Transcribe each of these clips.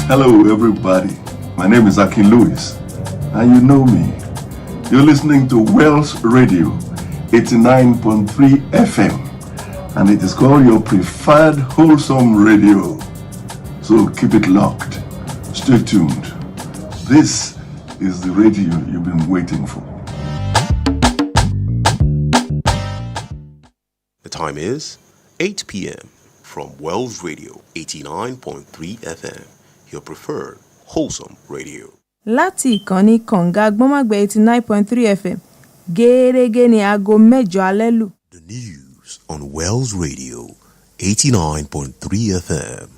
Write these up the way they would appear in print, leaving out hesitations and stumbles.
Hello, everybody. My name is Akin Lewis, and you know me. You're listening to Wells Radio 89.3 FM, and it is called your preferred wholesome radio. So keep it locked. Stay tuned. This is the radio you've been waiting for. The time is 8 p.m. from Wells Radio 89.3 FM, your preferred wholesome radio. Láti ìkànnì kànga gbọ́nmágbẹ́ 89.3 FM, gẹ́gẹ́ ní aago mẹ́jọ alẹ́ lù. The news on Wells Radio 89.3 FM.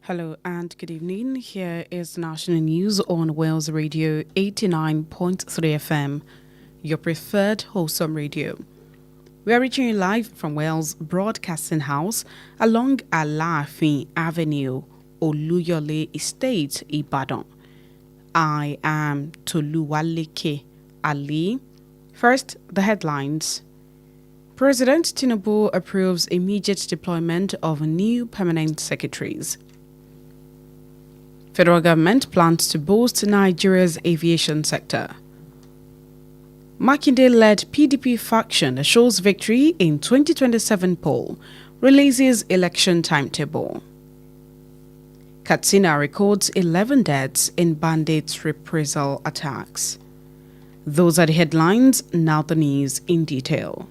Hello and good evening. Here is national news on Wales Radio 89.3 FM, your preferred wholesome radio. We are reaching you live from Wales Broadcasting House along Alaafin Avenue, Oluyole Estate, Ibadan. I am Toluwaleke Ali. First, the headlines. President Tinubu approves immediate deployment of new permanent secretaries. Federal government plans to boost Nigeria's aviation sector. Makinde-led PDP faction assures victory in 2027 poll, releases election timetable. Katsina records 11 deaths in bandits' reprisal attacks. Those are the headlines, now the news in detail.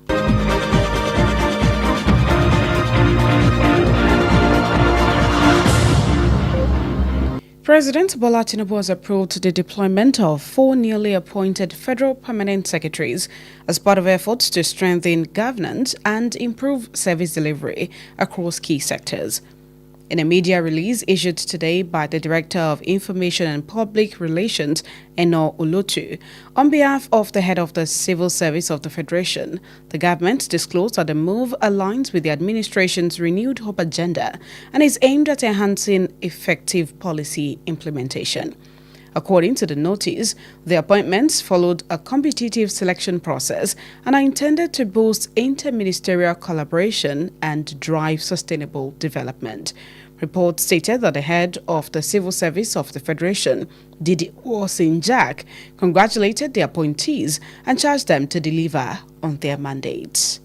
President Bola Tinubu has approved the deployment of 4 newly appointed federal permanent secretaries as part of efforts to strengthen governance and improve service delivery across key sectors. In a media release issued today by the Director of Information and Public Relations, Eno Olotu, on behalf of the head of the Civil Service of the Federation, the government disclosed that the move aligns with the administration's renewed hope agenda and is aimed at enhancing effective policy implementation. According to the notice, the appointments followed a competitive selection process and are intended to boost interministerial collaboration and drive sustainable development. Reports stated that the head of the Civil Service of the Federation, Didi Osinjak, congratulated the appointees and charged them to deliver on their mandates.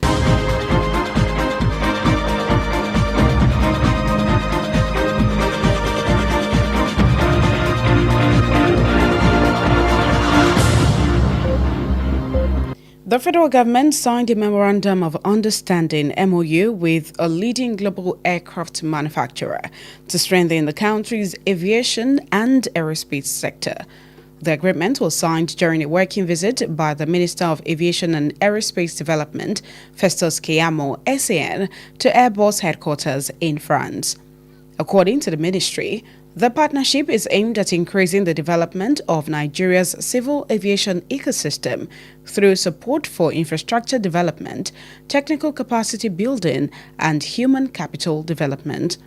The federal government signed a Memorandum of Understanding MOU with a leading global aircraft manufacturer to strengthen the country's aviation and aerospace sector. The agreement was signed during a working visit by the Minister of Aviation and Aerospace Development, Festus Keyamo, SAN, to Airbus headquarters in France. According to the ministry, the partnership is aimed at increasing the development of Nigeria's civil aviation ecosystem through support for infrastructure development, technical capacity building, and human capital development.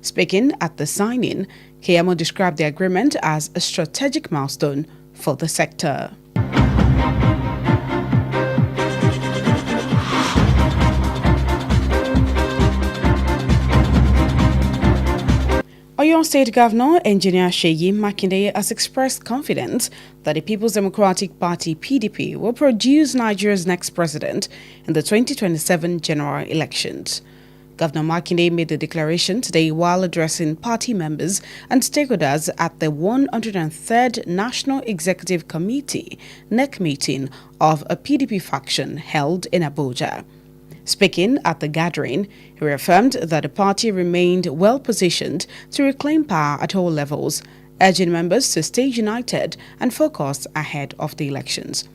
Speaking at the signing, Keyamo described the agreement as a strategic milestone for the sector. Oyo State Governor Engineer Seyi Makinde has expressed confidence that the People's Democratic Party (PDP) will produce Nigeria's next president in the 2027 general elections. Governor Makinde made the declaration today while addressing party members and stakeholders at the 103rd National Executive Committee (NEC) meeting of a PDP faction held in Abuja. Speaking at the gathering, he reaffirmed that the party remained well-positioned to reclaim power at all levels, urging members to stay united and focused ahead of the elections.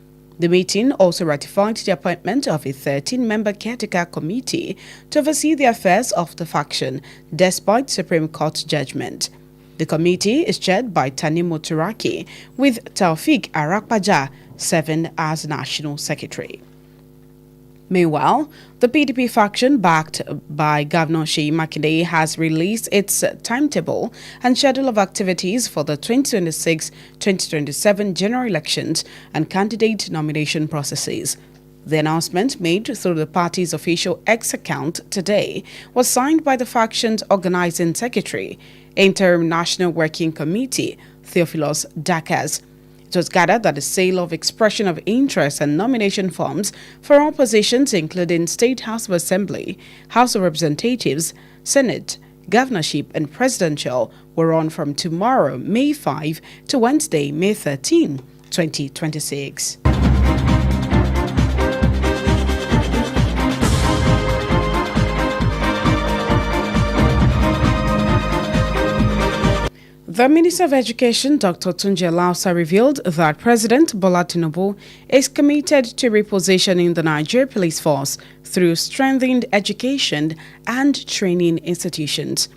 The meeting also ratified the appointment of a 13-member caretaker committee to oversee the affairs of the faction, despite Supreme Court judgment. The committee is chaired by Tanimo Turaki, with Taufik Arakpaja serving as National Secretary. Meanwhile, the PDP faction, backed by Governor Seyi Makinde, has released its timetable and schedule of activities for the 2026-2027 general elections and candidate nomination processes. The announcement, made through the party's official X account today, was signed by the faction's organizing secretary, Interim National Working Committee, Theophilus Dakas. It was gathered that the sale of expression of interest and nomination forms for all positions, including State House of Assembly, House of Representatives, Senate, Governorship, and Presidential, will run from tomorrow, May 5, to Wednesday, May 13, 2026. The Minister of Education, Dr. Tunji Alausa, revealed that President Bola Tinubu is committed to repositioning the Nigeria Police Force through strengthened education and training institutions.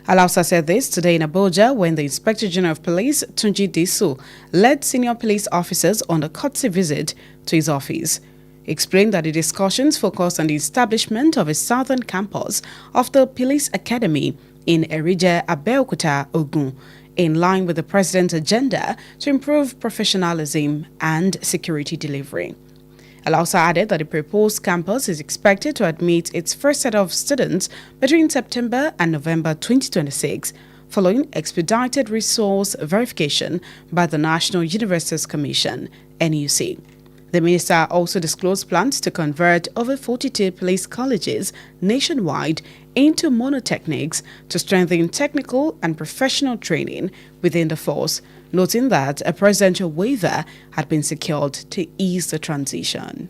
Alausa said this today in Abuja when the Inspector General of Police, Tunji Disu, led senior police officers on a courtesy visit to his office. He explained that the discussions focused on the establishment of a southern campus of the Police Academy in Erija, Abeokuta, Ogun, in line with the President's agenda to improve professionalism and security delivery. Alausa added that the proposed campus is expected to admit its first set of students between September and November 2026, following expedited resource verification by the National Universities Commission, NUC. The minister also disclosed plans to convert over 42 police colleges nationwide into monotechnics to strengthen technical and professional training within the force, noting that a presidential waiver had been secured to ease the transition.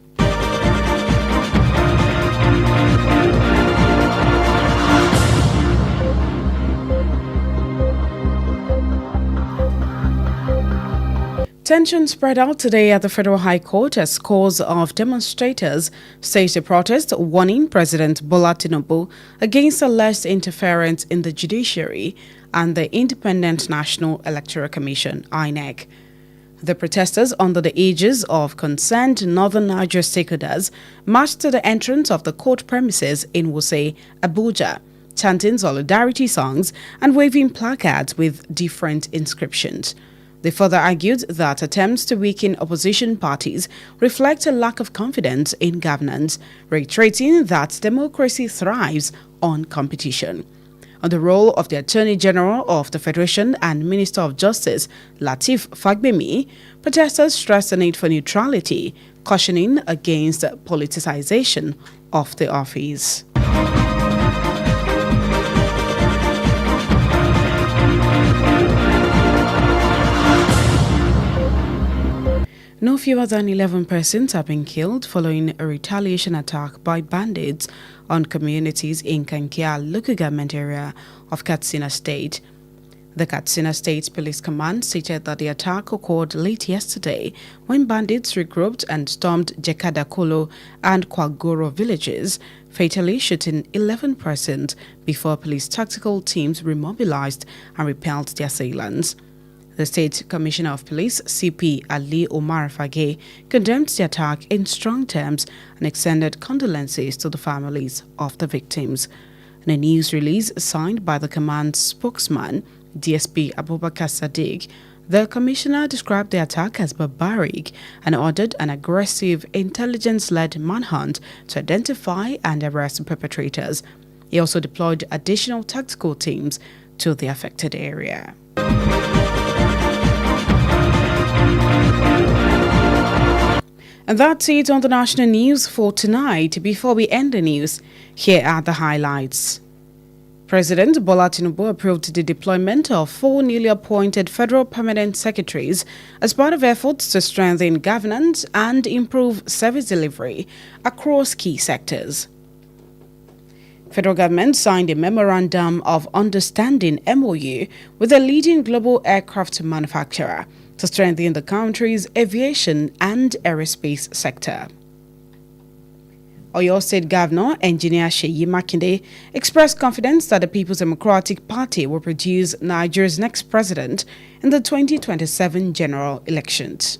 Tension spread out today at the Federal High Court as scores of demonstrators staged a protest warning President Bola Tinubu against alleged interference in the judiciary and the Independent National Electoral Commission, INEC. The protesters, under the aegis of concerned Northern Niger stakeholders, marched to the entrance of the court premises in Wuse, Abuja, chanting solidarity songs and waving placards with different inscriptions. They further argued that attempts to weaken opposition parties reflect a lack of confidence in governance, reiterating that democracy thrives on competition. On the role of the Attorney General of the Federation and Minister of Justice, Lateef Fagbemi, protesters stressed the need for neutrality, cautioning against politicization of the office. No fewer than 11 persons have been killed following a retaliation attack by bandits on communities in Kankia local government area of Katsina State. The Katsina State Police Command stated that the attack occurred late yesterday when bandits regrouped and stormed Jekadakolo and Kwagoro villages, fatally shooting 11 persons before police tactical teams remobilized and repelled the assailants. The State Commissioner of Police, CP Ali Omar Fage, condemned the attack in strong terms and extended condolences to the families of the victims. In a news release signed by the command's spokesman, DSP Abubakar Sadiq, the commissioner described the attack as barbaric and ordered an aggressive intelligence-led manhunt to identify and arrest perpetrators. He also deployed additional tactical teams to the affected area. And that's it on the national news for tonight. Before we end the news, here are the highlights. President Bola Tinubu approved the deployment of 4 newly appointed federal permanent secretaries as part of efforts to strengthen governance and improve service delivery across key sectors. Federal government signed a memorandum of understanding MOU with a leading global aircraft manufacturer. to strengthen the country's aviation and aerospace sector. Oyo State Governor Engineer Seyi Makinde expressed confidence that the People's Democratic Party will produce Nigeria's next president in the 2027 general elections.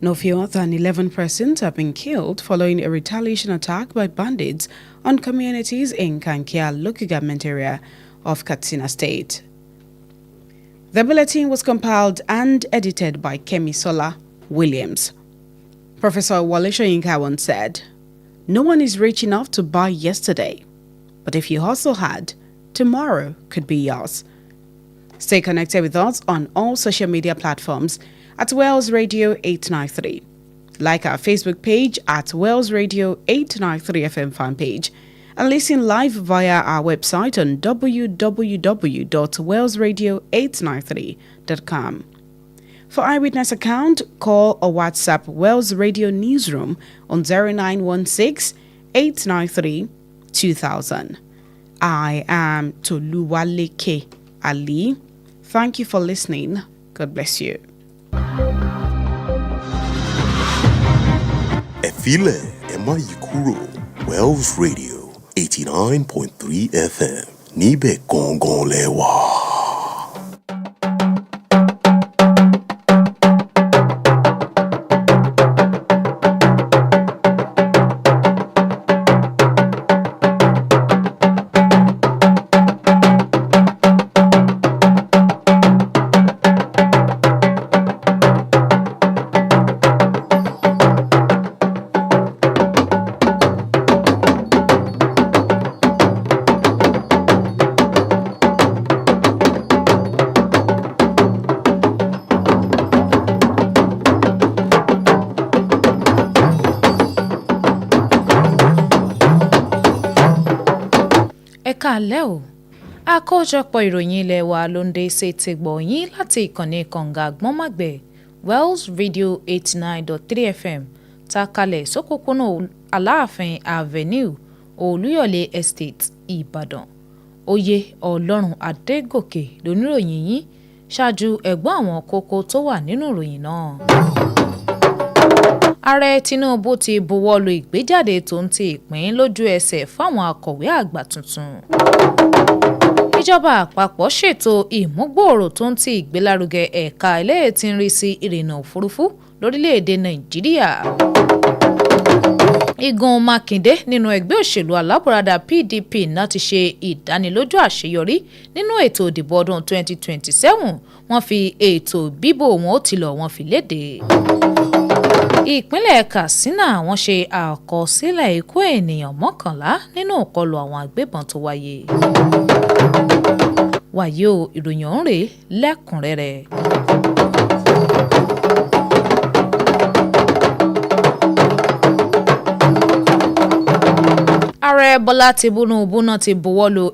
No fewer than 11 persons have been killed following a retaliation attack by bandits on communities in Kankia local government area of Katsina State. The bulletin was compiled and edited by Kemisola Williams. Professor Wale Soyinka once said, "No one is rich enough to buy yesterday, but if you hustle hard, tomorrow could be yours." Stay connected with us on all social media platforms at Wells Radio 893. Like our Facebook page at Wells Radio 893 FM fan page, and listen live via our website on www.wellsradio893.com. For eyewitness account, call or WhatsApp Wells Radio Newsroom on 0916-893-2000. I am Toluwaleke Ali. Thank you for listening. God bless you. Efile Emayikuro, Wells Radio 89.3 FM. Nibe Gongon Lewa. Kálẹ̀ o àkójọpọ̀ ìròyìn ilé wa ló ń dé sí ti gbọ̀nyìn láti ìkànnì kànga àgbọ̀nmágbẹ̀ Wells Radio 89.3 FM tá kalẹ̀ sópópónà Aláàfin Avenue Olúyọ̀lé Estate Ìbàdàn. Oyè Ọlọ́run Adégòkè lóníròyìn yín ṣáájú ẹ̀gbọ́n àwọn kókó tó wà nínú ìròyìn náà. Ààrẹ Tinubu ti buwọ́lu ìgbéjáde tó ń ti ìpín lójú ẹsẹ̀ fáwọn akọ̀wé àgbà tuntun. Ìjọba àpapọ̀ ṣètò ìmúgbòòrò tó ń ti ìgbélárugẹ ẹ̀ka eléyìí tí ń rí sí ìrìnnà òfurufú lórílẹ̀‐èdè Nàìjíríà. Igun Mákindé nínú ẹgbẹ́ òṣèlú alábùradà PDP náà ti ṣe ìdánilójú àṣeyọrí nínú ètò ìdìbò ọdún 2027 wọ́n fi ètò bíbò wọn ó ti lọ wọ́n fi léde. Ìpínlẹ̀ Katsina wọ́n ṣe àkọsílẹ̀ ikú ènìyàn 11 nínú ìkọlù àwọn agbébọn tó wáyé. Wàyí o, ìròyìn ọ̀hún rèé lẹ́kùnrẹ́rẹ́. Ààrẹ Bọ́lá Tinubu náà ti buwọ́lu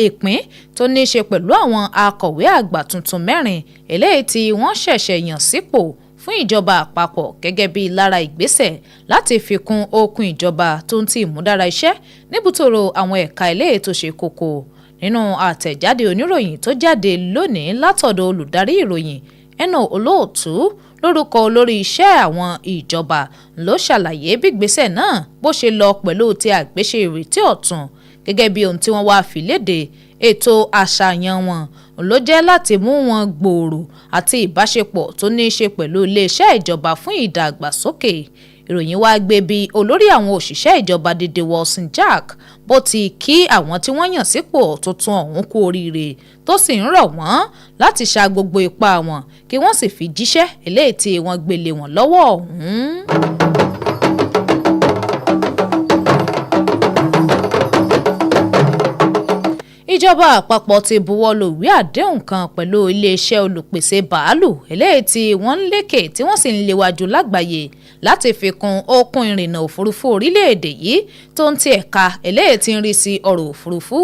ìpín tó ní í ṣe pẹ̀lú àwọn akọ̀wé àgbà tuntun 4 eléyìí tí wọ́n ṣẹ̀ṣẹ̀ yàn sípò fún ìjọba àpapọ̀ gẹ́gẹ́ bí lára ìgbésẹ̀ láti fi kún okun ìjọba tó ń ti ìmúdára iṣẹ́ níbùtòrò àwọn ẹ̀ka eléyìí tó ṣe kókó. Nínú àtẹ̀jáde oníròyìn tó jáde lónìí látọ̀dọ̀ olùdarí ìròyìn ẹnu olóòtú lórúkọ olórí iṣẹ́ àwọn ìjọba ló ṣàlàyé bí ìgbésẹ̀ náà bó ṣe lọ pẹ̀lú ti àgbéṣe ìrètí ọ̀tun gẹ́gẹ́ bí ohun tí wọ́n wá fi léde. Ètò àṣàyàn wọn ló jẹ́ láti mú wọn gbòòrò àti ìbáṣepọ̀ tó ní í ṣe pẹ̀lú iléeṣẹ́ ìjọba fún ìdàgbàsókè. Ìròyìn wá gbé bí olórí àwọn òṣìṣẹ́ ìjọba Dèdè Wilson Jack bó ti kí àwọn tí wọ́n yàn sípò tuntun ọ̀hún kú oríire tó sì ń rọ̀ wọ́n láti sa gbogbo ipá wọn kí wọ́n sì fi jíṣẹ́ eléyìí tí wọ́n gbélé wọn lọ́wọ́ ọ̀hún. Ìjọba àpapọ̀ ti buwọ́lu ìwé àdéhùn kan pẹ̀lú iléeṣẹ́ olùpèsè bàálù eléyìí tí wọ́n ń lékè tí wọ́n sì ń léwájú lágbàáyé láti fi kún okun ìrìnnà òfurufú orílẹ̀-èdè yìí tó ń ti ẹ̀ka eléyìí tí ń rí sí ọ̀rọ̀ òfurufú.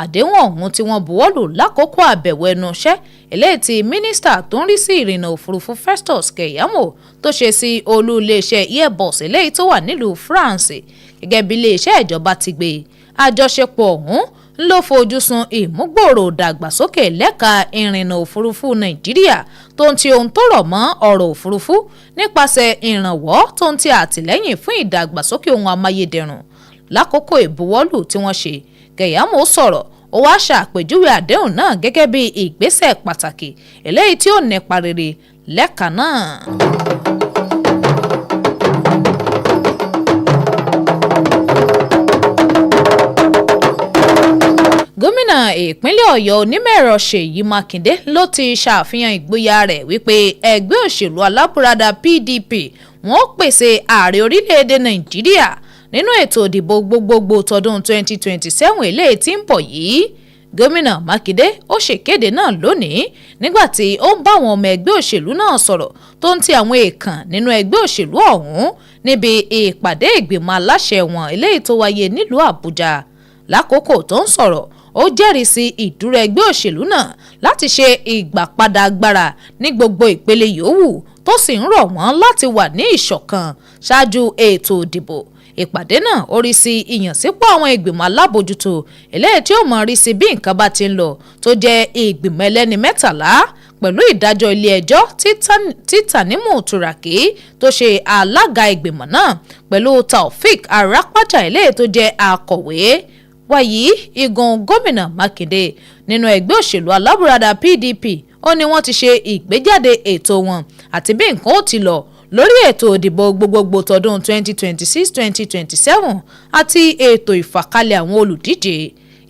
Àdéhùn ọ̀hún tí wọ́n buwọ́lù lákòókò àbẹ̀wò ẹnu iṣẹ́ eléyìí tí mínísítà tó ń rí sí ìrìnnà òfurufú Festus Keyamo tó ṣe sí olú iléeṣẹ́ Airbus eléyìí tó wà nílùú France gẹ́gẹ́ bí iléeṣẹ́ ìjọba ti gbé àjọṣepọ̀ ọ̀hún ló fojú sun ìmúgbòòrò dàgbàsókè lẹ́ka ìrìnnà òfurufú Nàìjíríà tó ń ti ohun tó rọ̀ mọ́ ọ̀rọ̀ òfurufú nípasẹ̀ ìrànwọ́ tó ń ti àtìlẹ́yìn fún ìdàgbàsókè ohun amáyédẹrùn. Lákòókò ìbuwọ́lù tí wọ́n ṣe, Keyamo sọ̀rọ̀ ó wá ṣàpèjúwe àdéhùn náà gẹ́gẹ́ bí ìgbésẹ̀ pàtàkì eléyìí tí ó nípa rere lẹ́ka náà. Gómìnà ìpínlẹ̀ Ọ̀yọ́ onímọ̀-ẹ̀rọ Ṣèyí Mákindé ló ti ṣàfihàn ìgboyà rẹ̀ wípé ẹgbẹ́ òṣèlú alábùradà PDP wọ́n pèsè ààrẹ orílẹ̀-èdè Nàìjíríà nínú ètò ìdìbò gbogbogbò tọdún 2027 eléyìí tí ń bọ̀ yìí. Gómìnà Mákindé ó ṣèkéde náà lónìí nígbà tí ó ń bá àwọn ọmọ ẹgbẹ́ òṣèlú náà sọ̀rọ̀ tó ń ti àwọn èèkàn nínú ẹgbẹ́ òṣèlú ọ̀hún níbi ìpàdé ìgbìmọ̀ aláṣẹ wọn eléyìí tó wáyé nílùú Àbújá. Lákòókò tó ń sọ̀rọ̀ ó jẹ́rìí sí ìdúró ẹgbẹ́ òṣèlú náà láti ṣe ìgbàpadà agbára ní gbogbo ìpele yòówù tó sì ń rọ̀ wọ́n láti wà ní ìṣọ̀kan ṣáájú ètò ìdìbò. Ìpàdé náà ó rí sí ìyànsípò àwọn ìgbìmọ̀ alábòjútó eléyìí tí ó mọ̀ rí sí bí nǹkan bá ti ń lọ tó jẹ́ ìgbìmọ̀ ẹlẹ́ni 13 pẹ̀lú ìdájọ́ ilé-ẹjọ́ tí Tanimu Turaki tó ṣe alága ìgbìmọ̀ náà pẹ̀lú Taofik Arapaja eléyìí tó jẹ́ akọ̀wé. Wàyí igun gómìnà Mákindé nínú ẹgbẹ́ òṣèlú alábùradà PDP ó ní wọ́n ti ṣe ìgbéjáde ètò wọn àti bí nǹkan ó ti lọ lórí ètò ìdìbò gbogbogbò tọdún 2026-2027 àti ètò ìfàkalẹ̀ àwọn olùdíje.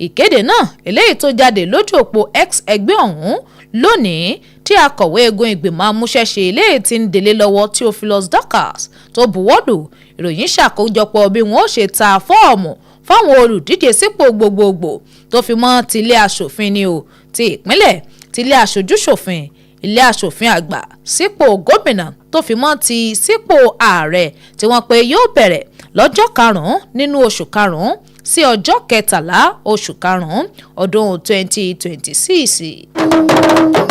Ìkéde náà eléyìí tó jáde lójú òpó X ẹgbẹ́ ọ̀hún lónìí tí akọ̀wé egun ìgbìmọ̀ amúṣẹ́ṣe eléyìí tí ń délé lọ́wọ́ Theophilus Dorcas tó buwọ́lù. Ìròyìn ṣàkójọpọ̀ bí wọ́n ó ṣe ta fọ́ọ̀mù fáwọn olùdíje sípò gbogbogbò tó fi mọ́ tilé aṣòfin ni o ti ìpínlẹ̀, tilé aṣojúṣòfin, ilé aṣòfin àgbà, sípò gómìnà tó fi mọ́ ti sípò ààrẹ tí wọ́n pe yóò bẹ̀rẹ̀ lọ́jọ́ 5 nínú oṣù 5 sí ọjọ́ 13 oṣù 5 ọdún 2026.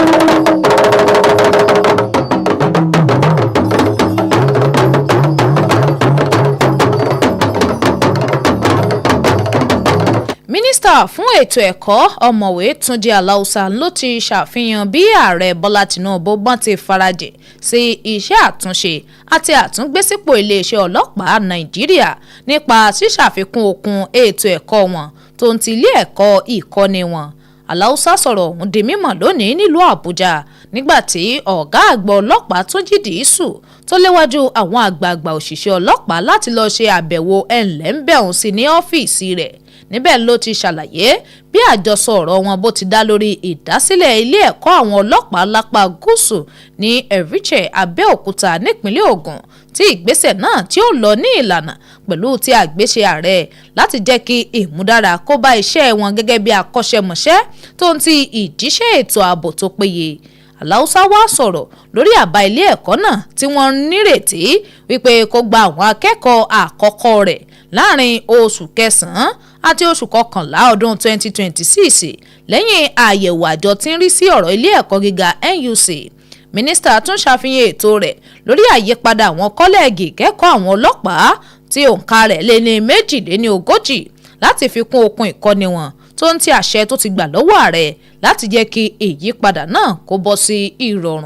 Mínísítà fún ètò ẹ̀kọ́ ọ̀mọ̀wé Túnjí Aláùsá ló ti ṣàfihàn bí ààrẹ Bọ́lá Tinubu bọ́n ti farajìn sí iṣẹ́ àtúnṣe àti àtúngbésípò iléeṣẹ́ ọlọ́pàá Nàìjíríà nípa ṣíṣàfikún okun ètò ẹ̀kọ́ wọn tó ń ti ilé ẹ̀kọ́ ìkọ́ni wọn. Aláùsá sọ̀rọ̀ ọ̀hún di mímọ̀ lónìí nílùú Àbújá nígbà tí ọ̀gá àgbà ọlọ́pàá Túnjí Dìísù tó léwájú àwọn àgbààgbà òṣìṣẹ́ ọlọ́pàá láti lọ́ọ́ ṣe àbẹ̀wò ẹ̀ńlẹ́ńbẹ̀hún sí ní ọ́fíìsì rẹ̀. Níbẹ̀ ló ti ṣàlàyé bí àjọsọ ọ̀rọ̀ wọn bó ti dá lórí ìdásílẹ̀ ilé ẹ̀kọ́ àwọn ọlọ́pàá lápá gúúsù ní Ẹ̀ríchẹ̀ Abẹ́òkúta nípínlẹ̀ Ògùn tí ìgbésẹ̀ náà tí ó lọ ní ìlànà pẹ̀lú ti àgbéṣe ààrẹ láti jẹ́ kí ìmúdára kó bá iṣẹ́ wọn gẹ́gẹ́ bí akọ́ṣẹ́mọṣẹ́ tó ń ti ìjíṣẹ́ ètò ààbò tó péye. Aláùsá wá sọ̀rọ̀ lórí àbá ilé ẹ̀kọ́ náà tí wọ́n nírètí wípé kó gba àwọn akẹ́kọ̀ọ́ àkọ́kọ́ rẹ̀ láàrin oṣù kẹsàn-án àti oṣù kọkànlá ọdún 2026 lẹ́yìn àyẹ̀wò àjọ tí ń rí sí ọ̀rọ̀ ilé ẹ̀kọ́ gíga NUC. Mínísítà tún ṣàfihàn ètò rẹ̀ lórí àyípadà àwọn kọ́lẹ́ẹ̀gì kẹ́kọ̀ọ́ àwọn ọlọ́pàá tí òǹkà rẹ̀ lé ní 42 láti fi kún okun ìkọ́ni wọn tó ń ti àṣẹ tó ti gbà lọ́wọ́ ààrẹ láti jẹ́ kí ìyípadà náà kó bọ́ sí ìrọ̀rùn.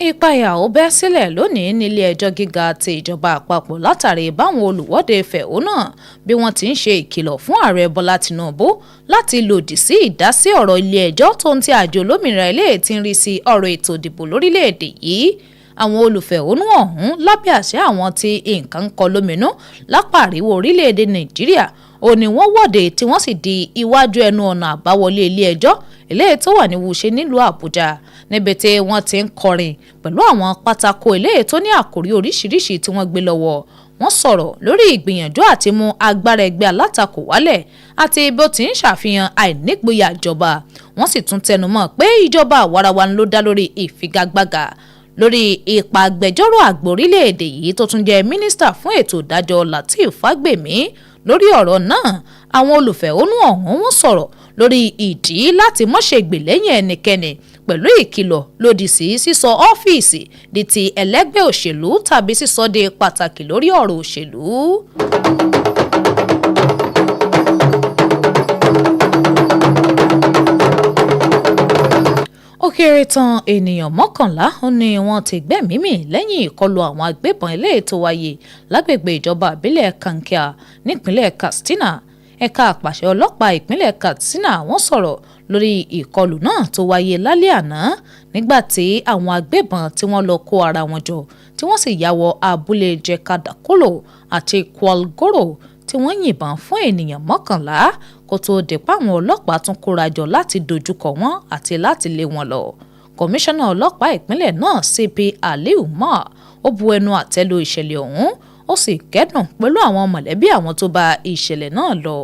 ìpayà ó bẹ́ sílẹ̀ lónìí nílé ẹjọ́ gíga ti ìjọba àpapọ̀ látàrí báwọn olùwọ́de fẹ̀hónú hàn bí wọ́n ti ń ṣe ìkìlọ̀ fún ààrẹ Bọ́lá Tinubu láti lòdì sí ìdásí ọ̀rọ̀ ilé ẹjọ́ tó ń ti àjọ olómìnira ilé tí ń rí sí ọ̀rọ̀ ètò ìdìbò lórílẹ̀‐èdè yìí. Àwọn olùfẹ̀hónú ọ̀hún lábẹ́ àṣẹ àwọn tí nǹkan ń kọ lóminú lápá àríwá orílẹ̀‐èdè Nàìjíríà ó ní wọ́n wọ́de tí wọ́n sì di iwájú ẹnu ọ̀nà àbáwọlé ilé ẹjọ́ eléyìí tó wà ní Wùṣe nílùú Àbújá níbi tí wọ́n ti ń kọrin pẹ̀lú àwọn pátákó eléyìí tó ní àkòrí oríṣiríṣi tí wọ́n gbé lọ́wọ́. Wọ́n sọ̀rọ̀ lórí ìgbìyànjú àti mú agbára ẹgbẹ́ alátakò wálẹ̀ àti bó ti ń ṣàfihàn àìnígboyà ìjọba. Wọ́n sì tún tẹnumọ́ pé ìjọba àwarawa ló dá lórí ìfigagbága lórí ipa agbẹjọ́rò àgbà orílẹ̀-èdè yìí tó tún jẹ́ mínísítà fún ètò ìdájọ́ Lateef Fagbemi lórí ọ̀rọ̀ náà àwọn olùfẹ̀hónú ọ̀hún wọ́n sọ̀rọ̀ lórí ìdí láti má ṣe gbèlẹ́yìn ẹnikẹ́ni pẹ̀lú ìkìlọ̀ lòdì sí sísọ ọ́fíìsì di ti ẹlẹ́gbẹ́ òṣèlú tàbí sísọ de pàtàkì lórí ọ̀rọ̀ òṣèlú. ó kéré tán ènìyàn mọ́kànlá ó ní wọ́n ti gbẹ́mìí mì lẹ́yìn ìkọlù àwọn agbébọn eléyìí tó wáyé lágbègbè ìjọba ìbílẹ̀ Kankia nípínlẹ̀ Katsina. ẹ̀ka àpàṣẹ ọlọ́pàá ìpínlẹ̀ Katsina wọ́n sọ̀rọ̀ lórí ìkọlù náà tó wáyé lálẹ́ àná nígbà tí àwọn agbébọn tí wọ́n lọ kó ara wọn jọ tí wọ́n sì ya wọ abúlé Jekadakolo àti Kwalgoro tí wọ́n yìnbọn fún ènìyàn mọ́kànlá kó tóó di páwọn ọlọ́pàá tún kóra jọ láti dojúkọ wọn àti láti lé wọn lọ. Kọmíṣánná ọlọ́pàá ìpínlẹ̀ náà CP Aliu Umar ó bu ẹnu àtẹ́ lu ìṣẹ̀lẹ̀ ọ̀hún ó sì kẹ́dùn pẹ̀lú àwọn mọ̀lẹ́bí àwọn tó bá ìṣẹ̀lẹ̀ náà lọ.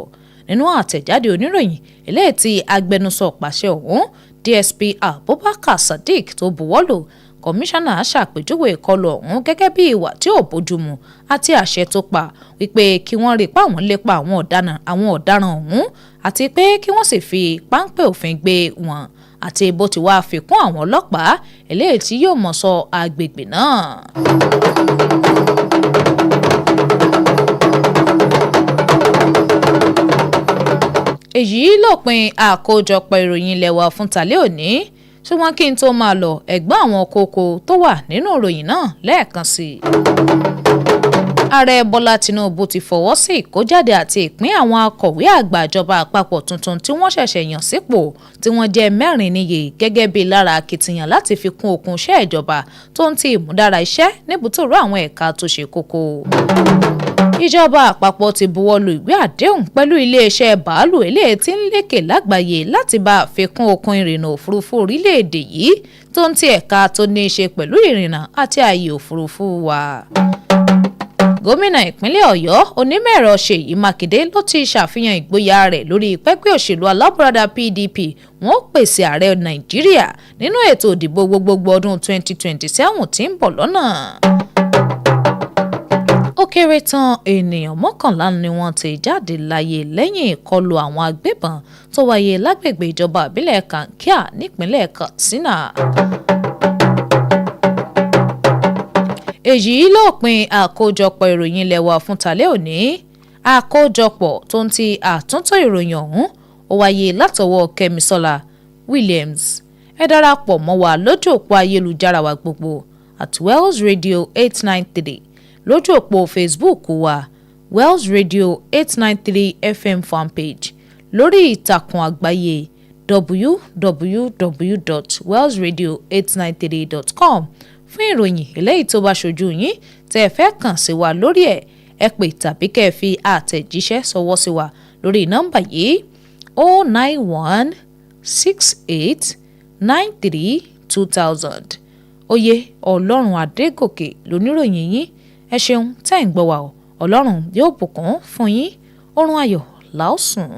Nínú àtẹ̀jáde oníròyìn eléyìí tí agbẹnusọ pàṣẹ ọ̀hún DSP Abubakar Sadiq tó buwọ́lù, kọmíṣánná ṣàpèjúwe ìkọlù ọ̀hún gẹ́gẹ́ bí ìwà tí ò bójúmu àti àṣẹ tó pa wípé kí wọ́n rí pa àwọn lépa àwọn ọ̀daràn ọ̀hún àti pé kí wọ́n sì fi páńpẹ́ òfin gbé wọn àti bó ti wá fi kún àwọn ọlọ́pàá eléyìí tí yóò mọ̀ sọ agbègbè náà. èyí lópin àkójọpọ̀ ìròyìn ilé wa fún tàlẹ́ òní ṣùgbọ́n kí n tó máa lọ ẹ̀gbọ́n àwọn kókó tó wà nínú ìròyìn náà lẹ́ẹ̀kan sí i. ààrẹ bọ́lá tinubu ti fọwọ́ sí ìkójáde àti ìpín àwọn akọ̀wé àgbà ìjọba àpapọ̀ tuntun tí wọ́n ṣẹ̀ṣẹ̀ yàn sípò tí wọ́n jẹ́ 4 níye gẹ́gẹ́ bí lára akitiyan láti fi kún okun iṣẹ́ ìjọba tó ń ti ìmúdára iṣẹ́ níbùtòrò àwọn ẹ̀ka tó ṣe kókó. ìjọba àpapọ̀ ti buwọ́lu ìwé àdéhùn pẹ̀lú iléeṣẹ́ bàálù eléyìí tí ń lékè lágbàáyé láti bá àfikún okun ìrìnnà òfurufú orílẹ̀-èdè yìí tó ń ti ẹ̀ka tó ní í ṣe pẹ̀lú ìrìnnà àti ààyè òfurufú wa. gómìnà ìpínlẹ̀ ọ̀yọ́ onímọ̀-ẹ̀rọ ṣèyí mákindé ló ti ṣàfihàn ìgboyà rẹ̀ lórí pẹ́pẹ́ òṣèlú alábùradà pdp wọn ó pèsè ààrẹ nàìjíríà nínú ètò ìdìbò gbogbogbò ọdún 2027 tí ń bọ̀ lọ́nà. ó kéré tán ènìyàn 11 ni wọ́n ti jáde láyé lẹ́yìn ìkọlù àwọn agbébọn tó wáyé lágbègbè ìjọba ìbílẹ̀ Kankia nípínlẹ̀ Katsina. èyí lópin àkójọpọ̀ ìròyìn ilé wa fún tàlẹ́ òní. àkójọpọ̀ tó ń ti àtúntò ìròyìn ọ̀hún ó wáyé látọwọ́ Kẹ́misọ́lá Williams. ẹ darapọ̀ mọ́ wa lójú òpó ayélujára wa gbogbo @Wells Radio 893 lójú òpó Facebook wa Wells Radio 893 FM fanpage lórí ìtàkùn àgbáyé www.wellsradio893.com fún ìròyìn eléyìí tó bá ṣojú yín tẹ́ ẹ fẹ́ kàn sí wa lórí ẹ̀ ẹ pè tàbí kẹ́ ẹ fi àtẹ̀jíṣẹ́ ṣọwọ́ sí wa lórí nọ́mbà yìí 09168932000. oyè ọlọ́run adégòkè lóníròyìn yín ẹ ṣeun tẹ́ ń gbọ́ wa o ọlọ́run yóò bùkún fún yín oorun ayọ̀ làásùn.